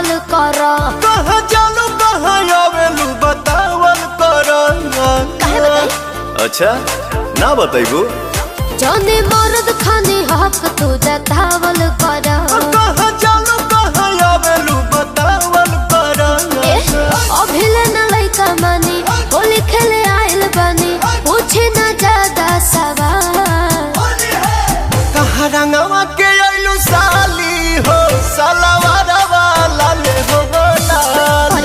बतावल कर। कहाँ जालू कहाँ आवेलू बतावल कर। काहे बताई? अच्छा ना बताइबू। जाने मर्द खाने हक तू जतावल कर। कहाँ जालू कहाँ आवेलू बतावल कर। अभिले न लइका मानी होली खेले आइल बानी पूछे न ज्यादा सवाल। कहाँ रंगवा के आइलू साली हो सलवार वाला ले हो लाल।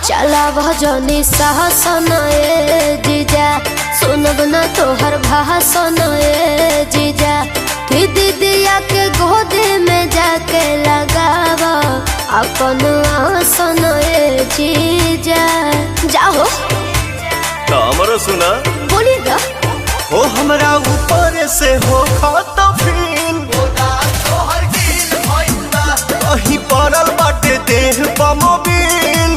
चला भजनी साहसन ए जीजा सुनब न तोहर भाषण ए जीजा। दीदिया के गोदे में जाके लगाव अपन आसन ए जीजा। जाओ तो हमरो सुना बोली ना हो हमरा ऊपर से हो खाता फील कहीं पड़ल बाटे देह बमोबिल।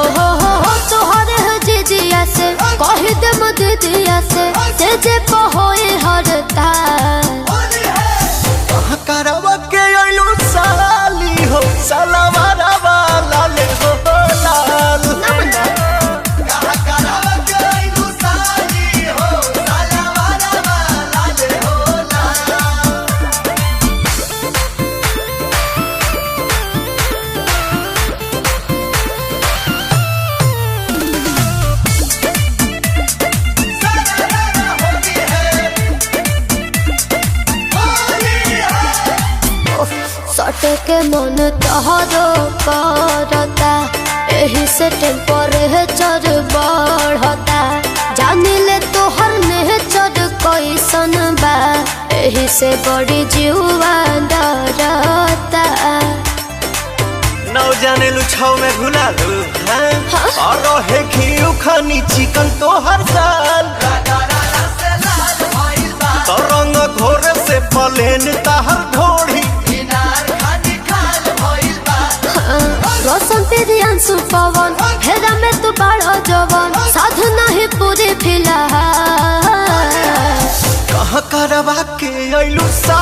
हो तोहर जीजिया से कह दे दीदिया से जे पहोए हरता। करवा के आइलू साली हो सलवार वाला ले हो लाल। सटे के मन तोहरो करता एही से टेम्परेचर बढ़ता। जानी ले तोहर नेचर कैसन बा एही से बड़ी जीवा डरता। नौ जाने लू छाव में घुला लू हाँ? और रहे घी खानी चिकन तो हर साल। तो रंग घोर से पलेन ताहर ढोड़ी। रोशन तेरी अंशु पवन हेरा में तू बड़ा जवन साधु नहीं पूरी फिलहाल। कहाँ करवा के आइलू सा